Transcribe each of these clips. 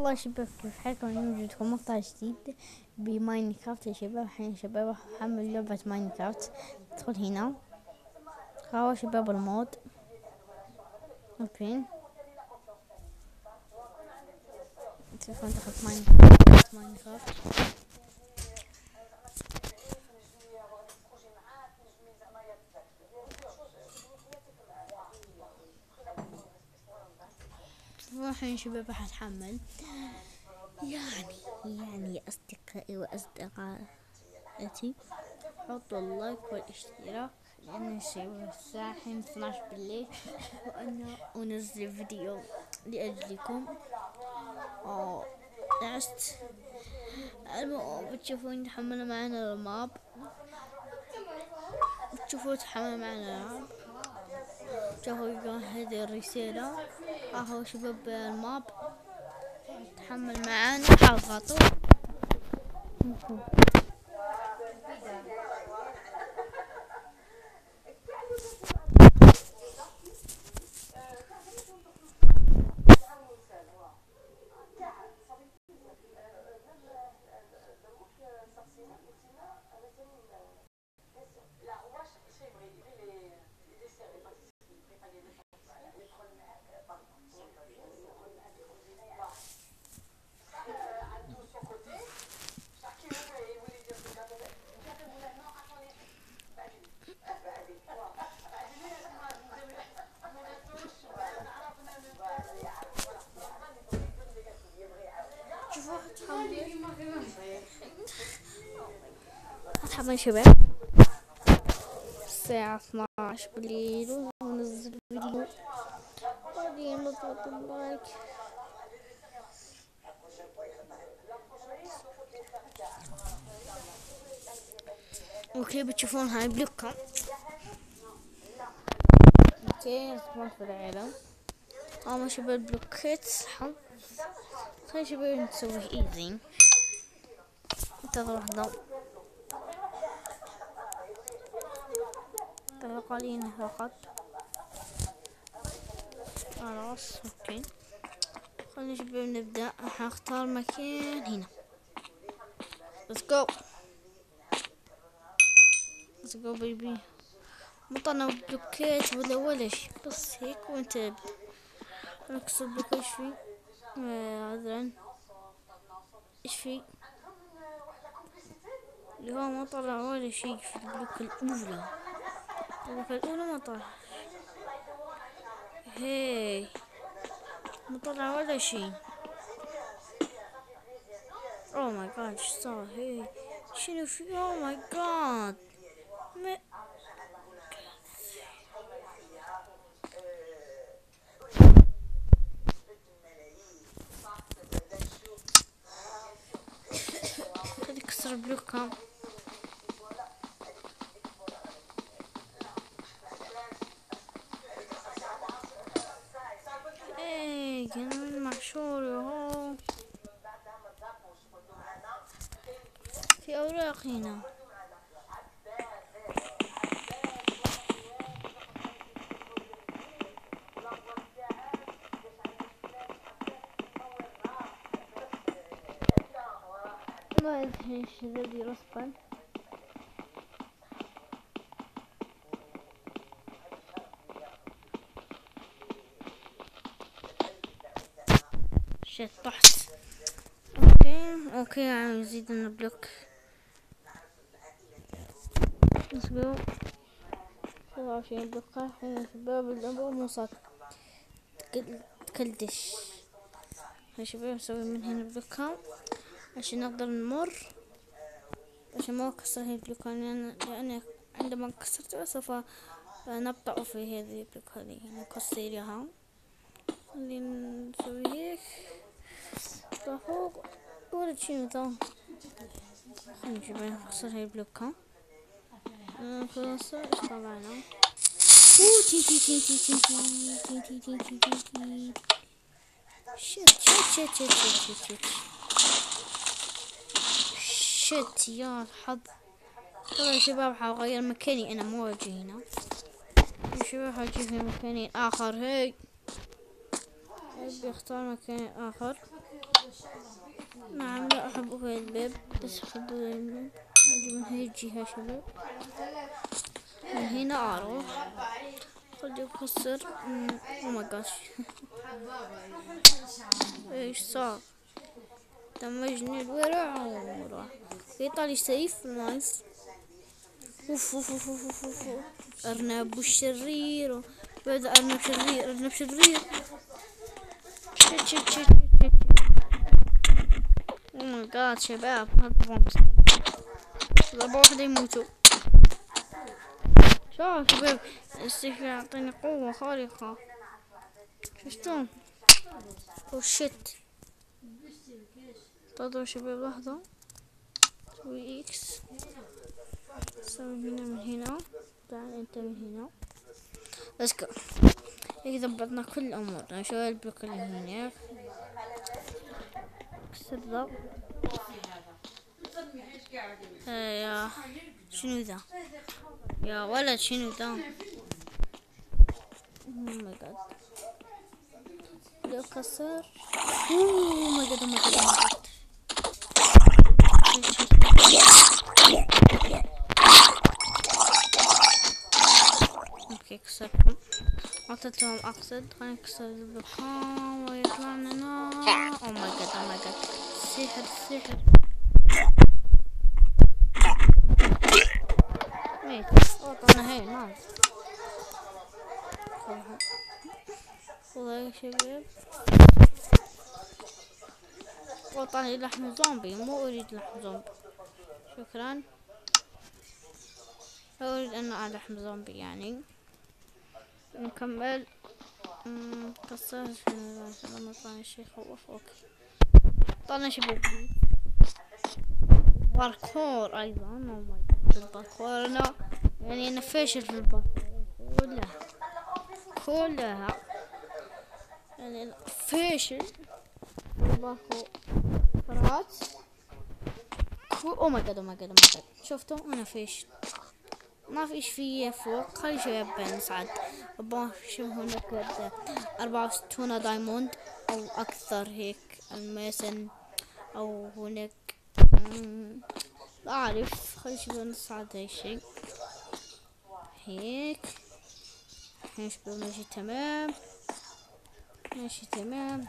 والله شباب كيف حالكم؟ يوجد مقطع جديد بماينكرافت يا شباب. الحين شباب راح احمل لعبة ماينكرافت. ادخل هنا هاو شباب المود اوبن. تلفون دخلت ماينكرافت. الحين شباب راح اتحمل. يعني اصدقائي واصدقائاتي حطوا اللايك والاشتراك، لان الساعة الحين 12 بالليل وانا انزل فيديو لاجلكم. عشت بتشوفون تحملوا معنا الماب، بتشوفوا تحملوا معنا الماب، تشوفوا هذه الرسالة. اهو شباب الماب تحمل معانا حلقته. مرحبا شباب، الساعة 12 بالليل وننزل فيديو. بعدين نضغط اللايك. اوكي بتشوفون هاي بلوكة. اوكي نسمع في العالم. هاو شباب بلوكات حظ. خلي شباب نسوي ايزي. انتظر واحدة. قليلا فقط. خلاص اوكي، خلينا شباب نبدأ. هختار مكان هنا. Let's go بيبي. مطلنا بلوكات ولا شي، بس هيك وانت نكسر بلوك. ايش في؟ عذرا ايش في؟ اللي هو ما طلع ولا شي في البلوك الأولى. ما طلع. هي ما طلع ولا شي. اوه ماي جاد ايش صار؟ هي شنو في؟ اوه ماي جاد خلي كسر بلوكها. ايه كان محشور اهو. في اوراق هنا. ما ادري ايش الذي رسبا. شت طحت. اوكي عم يزيد لنا بلوك. let's go. 27 بلوكة. الحين شباب اللعبة مو صار تكلدش. يا شباب نسوي من هنا بلوكة عشان نقدر نمر، عشان ما اكسر هاي البلوكة، لأن عندما كسرتها سوف نبطأ في هذه البلوكة هذه. نكسر اياها. خلينا نسوي هيك فوق ولا شي مثلا. خلينا نجيب نكسر هاي البلوكة. خلاص ايش طلعنا؟ تي تي تي تي تي تي تي تي تي تي تي. شت يا حظ. طبعا يا شباب حغير مكاني، انا مو اجي هنا يا شباب، حجي في مكان اخر. هي ابي اختار مكان اخر. شباب، بس خلونا نجي من هاي الجهة شباب، من هنا اروح خلي اكسر. او ماي جاد ايش صار؟ دمجني الورع وراح يطلع لي سيف نايس. اوف اوف اوف اوف اوف اوف. ارنب الشرير، بدأ ارنب شرير، ارنب شرير. شت شت شت شت. او ماي جاد شباب، هذا بومبس ضربة واحدة يموتوا. شباب السيف يعطيني قوة خارقة، شفتون؟ او شت. طردوا شباب لحظة، سوي اكس، سوي هنا من هنا، تعال انت من هنا. let's go. هيك ضبطنا كل الامور. شوي البلوك اللي هناك كسر ذا. يا شنو ذا يا ولد؟ شنو ذا؟ oh my god لو كسر. oh my god oh my god oh my god. اوكي كسرتهم، عطيتهم اقصد. خلينا نكسر البكام ويطلع لنا. او ماي جاد او ماي جاد. سحر سحر. ميت. وطلعنا هاي نايس. خذها يا شباب. وطلع لي لحم زومبي، مو اريد لحم زومبي. شكرا. لا اريد ان لحم زومبي يعني. نكمل. كسر شنو لما طلع شي يخوف. اوكي طلع شباب باركور ايضا. او ماي جاد الباركور. انا يعني انا فاشل في الباركور كلها يعني أنا فاشل في الباركور. فرات. او ماي جاد او ماي جاد او ماي جاد. شفتوا انا فاشل، ما فيش فيه فوق. خلي شوية بنصعد. شوف هناك 64 دايموند او اكثر هيك الماسن او هناك لا اعرف. خلي شوية نصعد هاي الشي هيك. الحين شباب ماشي تمام، ماشي تمام.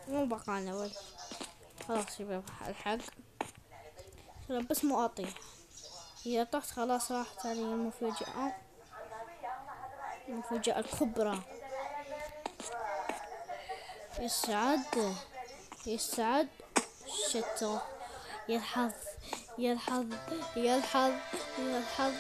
مو بقانا ولا خلاص شباب الحق. بس مو اطيح. إذا طحت خلاص راحت علي المفاجأة، المفاجأة الكبرى. يسعد يسعد شتو. يا الحظ يا الحظ يا الحظ يا الحظ.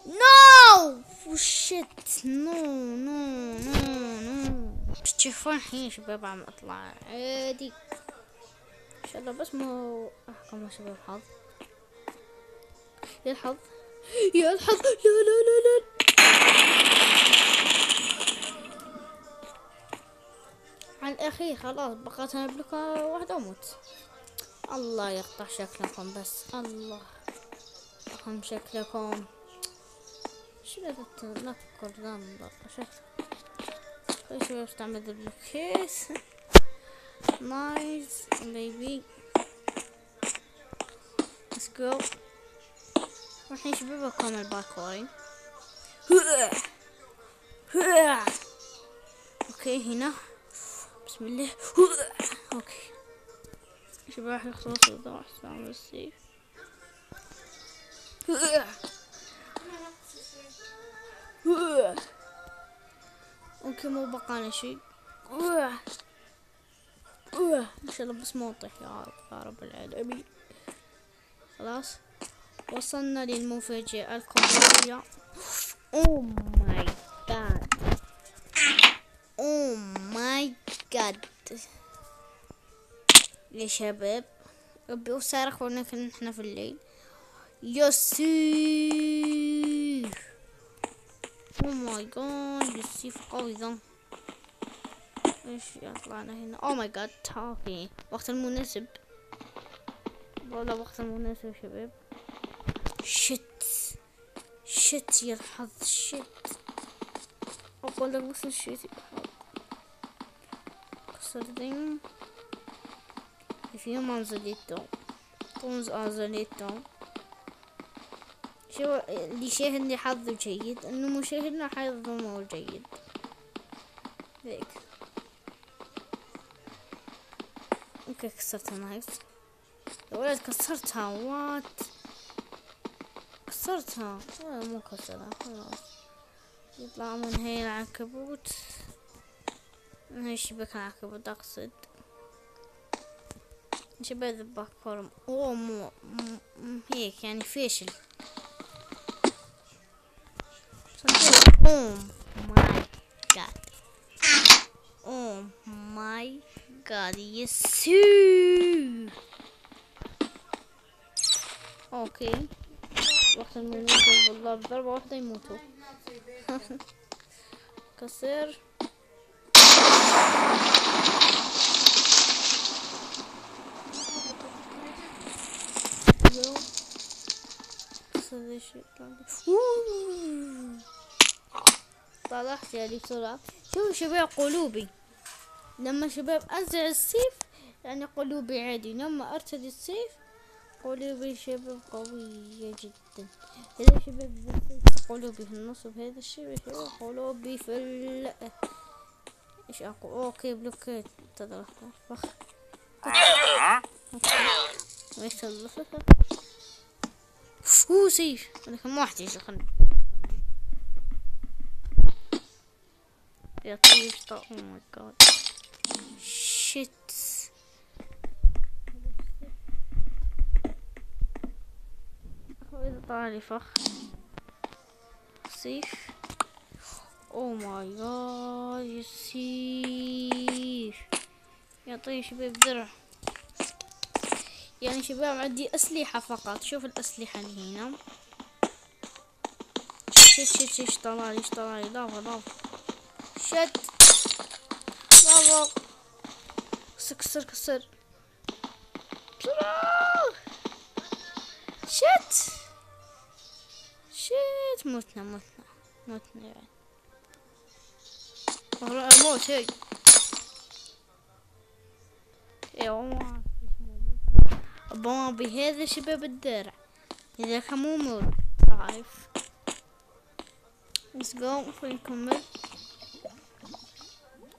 نو وشت. نو نو نو نو. تشوفون الحين شباب عم اطلع عادي ان شاء الله. بس مو احكم شباب حظ. يا الحظ يا الحظ. لا لا لا لا. على الاخير خلاص بقيت انا بلوكة واحدة اموت. الله يقطع شكلكم بس. الله يقطع شكلكم. شو بدك تنكر ذنبر شكل. خلي شوي استعمل البلوكيت. نايس بيبي. let's go. والحين شباب اكمل باكوري. اوكي هنا بسم الله. اوكي شباب راح يخلص الضوء. استعمل السيف. اوكي مو بقانا شي. ان شاء الله بس ما اطيح يا رب يا رب العالمين. خلاص وصلنا للمفاجأة الكبرى. او ماي جاد او ماي جاد يا شباب. ربي وصارخ ونك نحن في الليل. يسيف او ماي جاد يسيف قوي ذا. ايش يطلعنا هنا؟ او ماي جاد تاكي. وقت المناسب والله وقت المناسب شباب. شت شت يا الحظ شت. اقول لك بس الشت كسرتين في منزلته طونز أنزلته. شو اللي شاهدني حظه جيد، انه مشاهدنا حظه مو جيد هيك. اوكي كسرتها نايس يا ولد، كسرتها وات، كسرتها ولا مو كسرها خلاص. يطلع من هاي العنكبوت، من هاي شبكة العنكبوت اقصد شبه ذبح فورم. اوه مو هيك يعني فاشل. اوه ماي جاد، اوه ماي جاد يسو. اوكي وقت الموت والله بضربة واحدة يموتوا. كسر طلعت يعني بسرعة. شوفوا شباب قلوبي، لما شباب انزع السيف يعني قلوبي عادي، لما ارتدي السيف قلوبي شباب قوية جدا. هذا شباب قلوبي في النص، وهذا الشيء قلوبي في ايش اقول. اوكي بلوكيت تضغط فخ ايش الضغط. سيف ولكن ما احتاج. خلني يا طيب اوه ماي جاد شيت. اذا طلع لي فخ سيف. اوه ماي جاد يسيف يا طيب شباب درع. يعني شباب عندي اسلحة فقط. شوف الاسلحة اللي هنا. شت طلع لي لافا شت لافا. كسر بسرعة. شت متنا يعني موت هيك. ايوه بهذا شباب الدرع اذا كان مو موت عارف. let's go خلينا نكمل.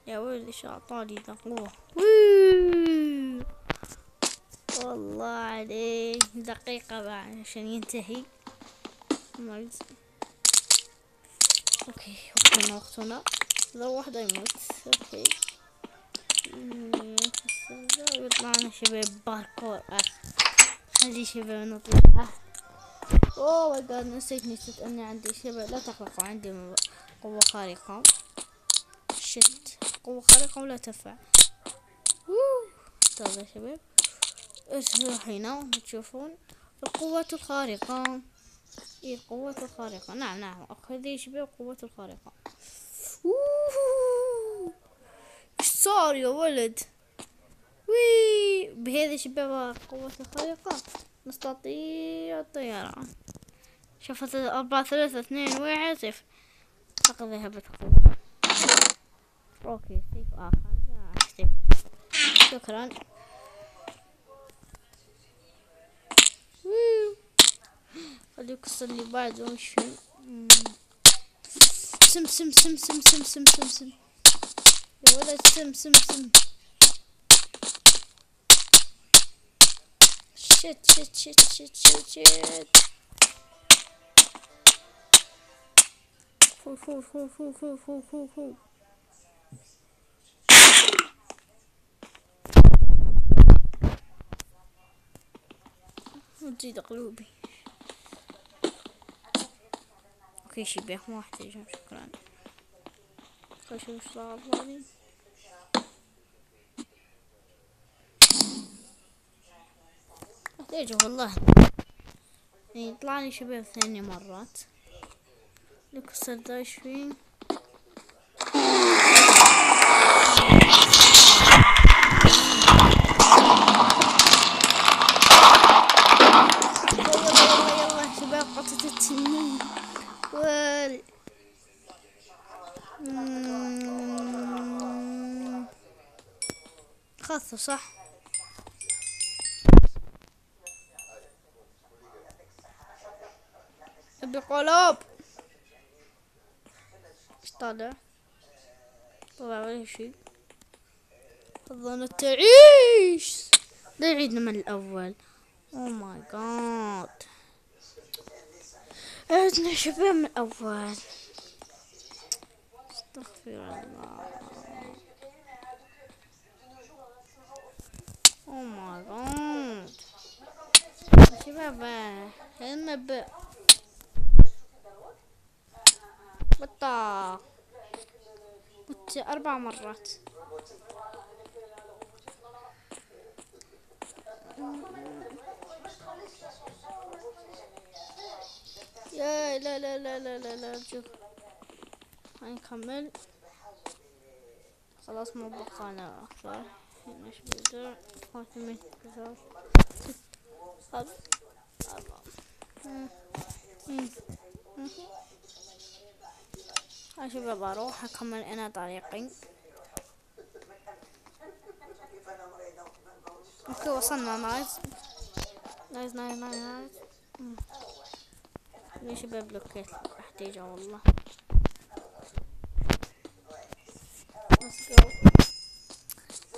يا ولد ايش اعطاني ذا قوة. والله عليك دقيقة بعد عشان ينتهي. اوكي وقتنا لو واحد يموت. اوكي يطلع لنا شباب باركور. خلي شباب نطلع. اوه ماي جاد نسيت اني عندي شباب. لا تقلقوا عندي قوة خارقة. شت قوة خارقة ولا تنفع. طيب يا شباب ارسلوا هنا تشوفون القوة الخارقة. ايه القوة الخارقة. نعم هذه يا شباب القوة الخارقة. ايش صار يا ولد. بهذه شباب القوة الخارقة نستطيع الطيران. شوف 4 3 2 1 0. لقد ذهبت القوة. اوكي سيف اخر. شكرا. خليك يكسر لي بعد وش في سم يا ولد سم شت فو وتزيد قلوبي. اوكي شبيه ما احتاجهم شكرا. خل شوف ايش صار هذي. احتاجه والله. يطلع لي شباب ثاني مرات. نكسر ذا ايش فيه. يلا شباب قطة التنين. خذته صح. ابي قلوب. ايش طالع؟ طلع ولا شيء. ظنت تعيش. لا يعيدنا من الأول. او ماي جاد. عدنا شباب من الأول. استغفر الله. او ماي جاد. شباب هنا بطة. مت 4 مرات. يا لا لا لا لا لا لا شوف. هنكمل. خلاص ما بقانا أكثر. مش بقدر. خاتمين كثار. 6 7 هاي شباب اروح اكمل انا طريقي. اوكي وصلنا. نايس نايس نايس نايس نايس. ليش شباب بلوكيت احتاجه والله. Let's go.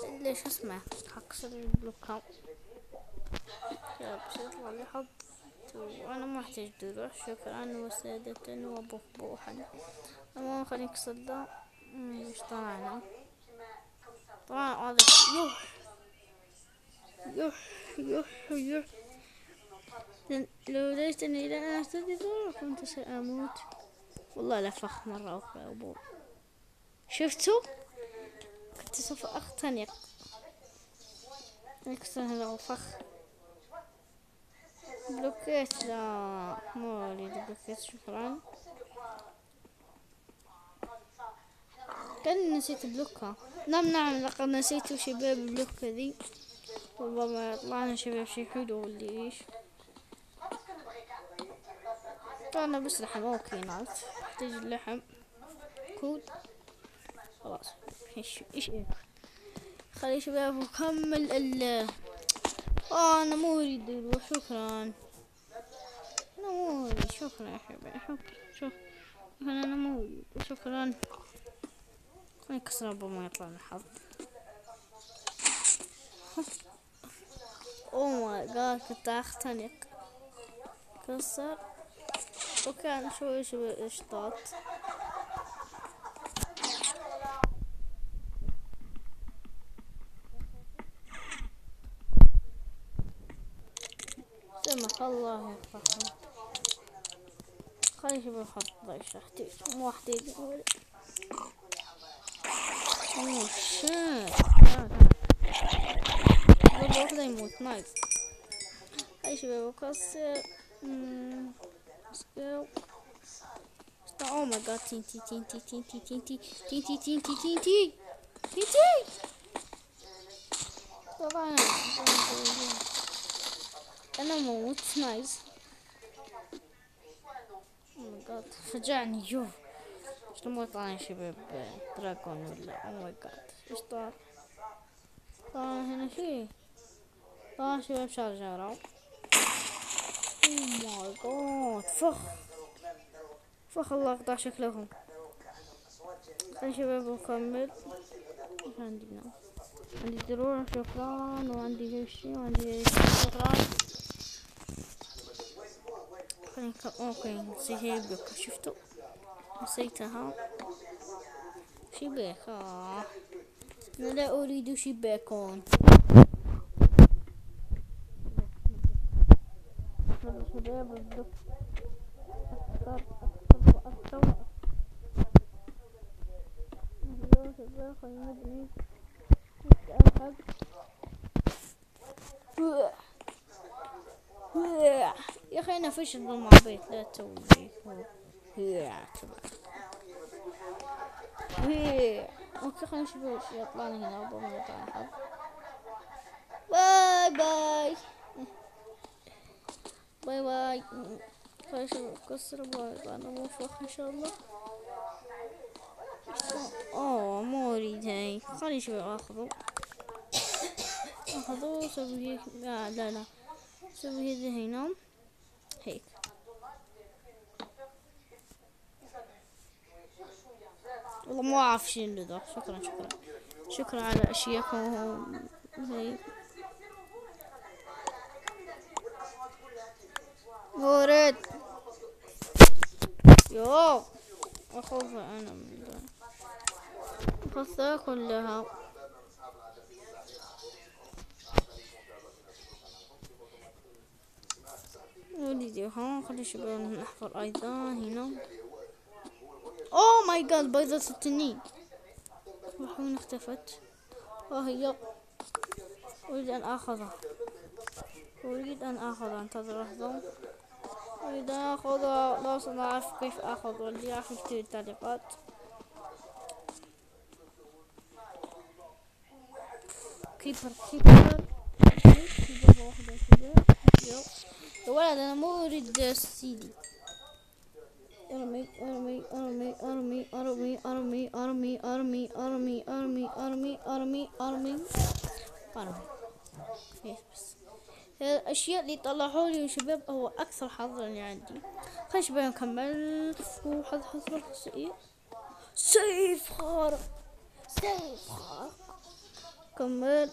ليش اسمه هكسر البلوكات. بصير لي حب. وانا ما احتاج دروع. شكرا وسادة وبحبوحا. المهم خلينا نكسر ده. مش طلعنا. طبعا هذا يح لو ليتني لا أهتدي كنت سأموت. والله لفخ مرة أخرى يا أبو. شفتوا؟ كنت سوف أختنق. نكسر هذا وفخ. بلوكيت. لا ما أريد بلوكيت. شكرا. كان نسيت بلوكها. نعم لقد نسيت شباب بلوكة ذي. ربما يطلعنا شباب شي حلو ولا ايش. طلعنا بس لحم. اوكي نايس. احتاج اللحم. كود. خلاص. ايش خلي شباب وكمل انا مو اريد. شكرا. انا مو اريد. شكرا يا حبيبي. شكرا انا مو اريد. شكرا. خليني اكسر ربما يطلع الحظ. اوه ماي جاد كنت اختنق. كسر. وكان شوي اشطاط. سمح الله يرحمه. خلي شباب حط ضيش. احتاج مو احتاج. اوه شيت. ضربة واحدة يموت. نايس. خلي شباب اكسر. اوه ماي جاد. تين طبعا انا موت. نايس. اوه ماي جاد فجعني. شوف شلون ما طلع شباب دراجون ولا. اوه ماي جاد ايش صار. طبعا هنا شي. طبعا شباب شارجرة. اوه ماي جاد فخ الله اقطع شكلهم. خلي شباب نكمل. ايش عندي هنا. عندي دروع. شكرا. وعندي هالشي وعندي شكرا. خلينا اوكي نسيت هي بلوكة. شفتوا نسيتها. شباك. انا لا اريد شباكون. شباب البلوك اكثر. يا شباب خلينا نبني. يا اخي انا فشل بالمعبيت. لا تسوي اوكي خلينا نشوف ايش يطلع لنا هنا. ربما يطلع حظ. باي باي باي باي. خلينا نشوف كسر. باي انا موفق ان شاء الله. اوه مو اريد هاي. خلينا نشوف اخذه. هذا سوي هيك. لا لا، سوي هذا هنا هيك. والله ما اعرف شنو ذا. شكرا على اشياءكم. هيك ورد. يو اخوف انا من ذا. اخذتها كلها. وليدي ها خلي شباب نحفر ايضا هنا. اوه ماي جاد، بيضة التنين وين اختفت؟ ها هي. اريد ان اخذها. انتظر لحظة. اريد ان اخذها. لا اعرف كيف اخذ، واللي راح يكتب التعليقات. كيبر واحدة كذا. يا ولد انا مو اريد السيدي. ارمي ارمي ارمي ارمي ارمي ارمي ارمي ارمي ارمي ارمي ارمي ارمي ارمي ارمي. بس الاشياء اللي طلعوا لي شباب هو اكثر حظ اللي عندي. خلينا شباب نكمل. وحظ سيف خارق. كمل.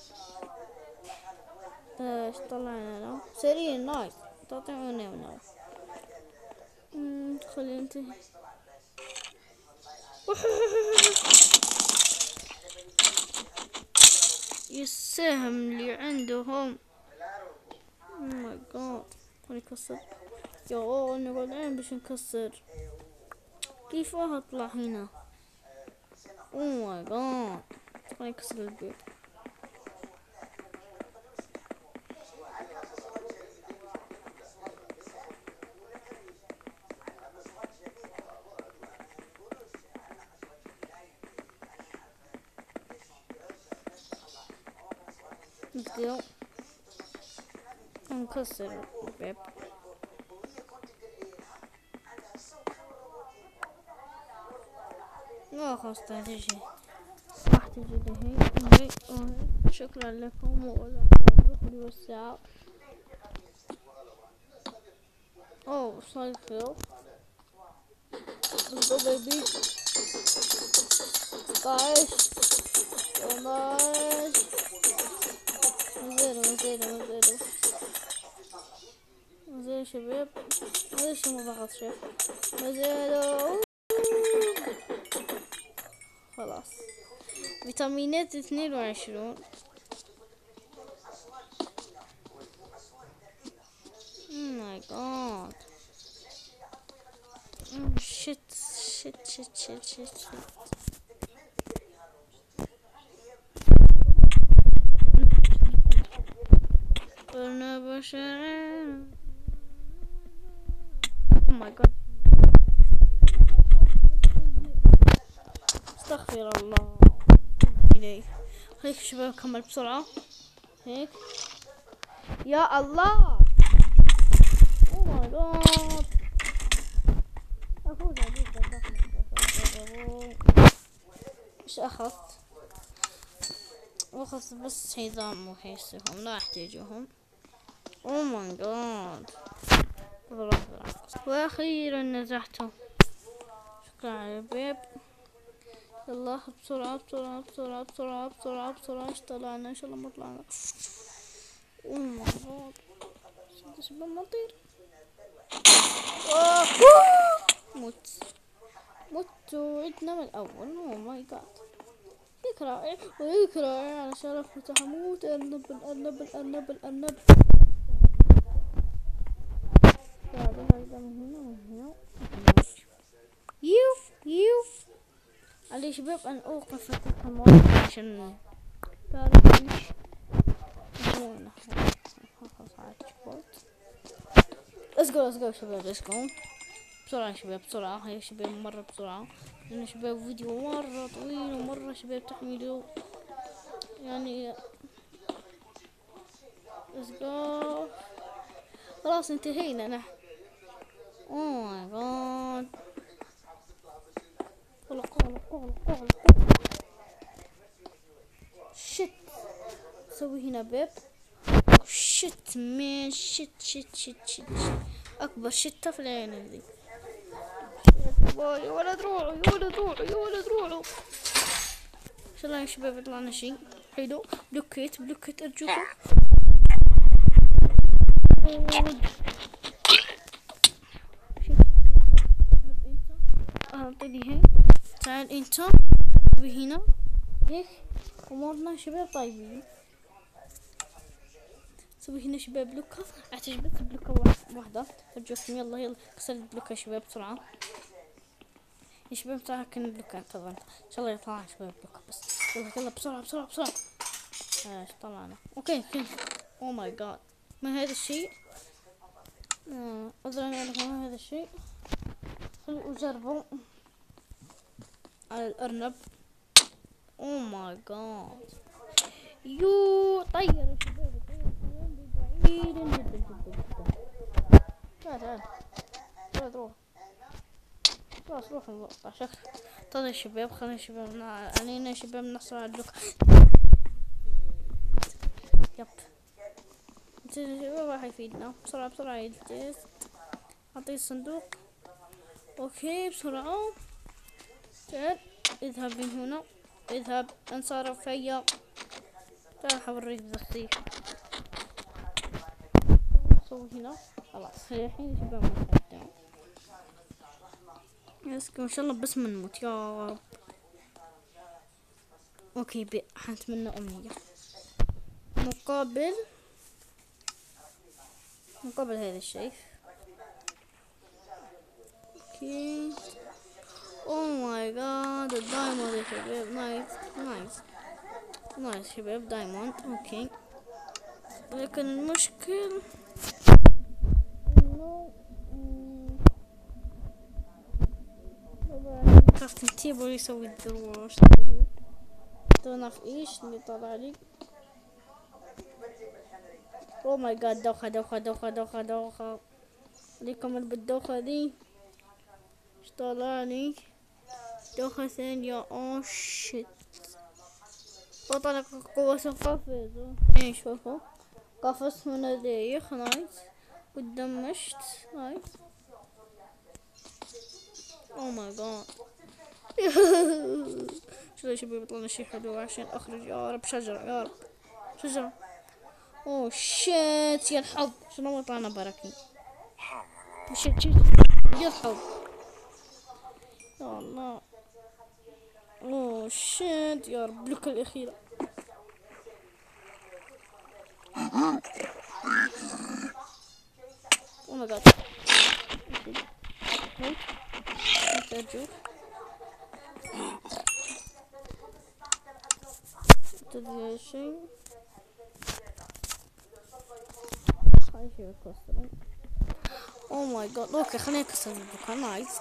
ايش طلعنا له؟ سريع نايف. تعطيني نايف. خلي انتهي. السهم اللي عندهم. ماي جاد. خلي نكسر. يا انا بعدين باش نكسر. كيف اطلع هنا؟ اوه ماي جاد. خلي نكسر البيت. نكسر الباب. لا خلاص تجي. راح تجي لهيك وهيك. شكرا لكم ولا لي والساعة. اوه صار خير. let's go baby. 16 12 زين شباب. هذا شو ما ضغط شيء. زين خلاص. فيتامينات 22. ماي جاد. شت. أنا بشر. Oh my god. استغفر الله إليه. هيك شباب كمل بسرعة. هيك. يا الله. Oh my god. أفوز عليك. إيش أخذت بس حزام وحيسهم لا أحتاجهم. Oh my god. وأخيرا نزحته. شكرا على الباب. يلا بسرعة ايش طلعنا؟ ان شاء الله ما طلعنا. Oh my god. شباب ما نطير. مت وعدنا من الأول. Oh my god. يكره على شرف وتحموت. أرنب. هذا من هنا. يو علي شباب أن أوقف الكاميرا عشان تعرفوش. let's go شباب. بسرعة شباب بسرعة. هيا شباب مرة بسرعة لأن شباب فيديو مرة طويل ومرة شباب تحملوا يعني. let's go. خلاص انتهينا نحن. oh my god. قلق. شت. نسوي هنا بيب. شت مان شت اكبر شتة في العين ذي. يا ولد روحوا يا ولد روحوا يا ولد روحوا. ان شاء الله يا شباب يطلع لنا شيء حلو. بلوكيت ارجوكم. اعطيني هيك. تعال انت هنا هيك امورنا شباب طيبين. سوي هنا شباب بلوكة. احتاج بس بلوكة واحدة ارجوكم. يلا كسر البلوكة يا شباب بسرعة يا شباب. بسرعة كان البلوكة طبعا ان شاء الله يطلع يا شباب بلوكة بس. يلا بسرعة. ايش طلعنا؟ اوكي او ماي جاد. ما هذا الشيء؟ أدري أعرف ما هذا الشيء. خلوا أجربوا على الأرنب. أوه ماي جاد. يو طير يا شباب. بعيدا جدا. تعال روح. خلاص روح شكل. طيب يا شباب خلينا يا شباب علينا يا شباب نحصل على البلوك. يب راح يفيدنا. بسرعة يلتز. أعطيه الصندوق. اوكي بسرعة. تعال اذهب من هنا. اذهب انصرف هيا. تعال حوريك بزخيك. سوي هنا خلاص. الحين يا شباب ما يسكن ان شاء الله بس ما نموت يا رب. اوكي حنتمنى امنية مقابل هذا الشيء. اوكي اوه ماي جاد الدايموند يا شباب. نايس شباب دايموند. اوكي لكن المشكل انه كاستم تيبل يسوي الدروع. نعرف ايش اللي طلع لي. اوه ماي جاد دوخة ليكم بالدوخة دي. ايش طلع لي؟ دوخة ثانية. اوه شيت. وطلع قوة قفز. ايه شوفوا قفز هنا دايخ. نايس ودمشت. نايس. اوه ماي جاد. شو يا شباب يطلعنا شي حلو عشان اخرج. يا رب شجرة اوه شيت يا الحظ. شنو طلعنا بركي. شيت يا الحظ يا الله. اوه شيت يا رب. بلوك الأخيرة. اوه ماي جاد. نحتاجه. تدري شيء. هاي شيء كسره. اوه ماي جاد. اوكي خليني اكسر البلوك. نايس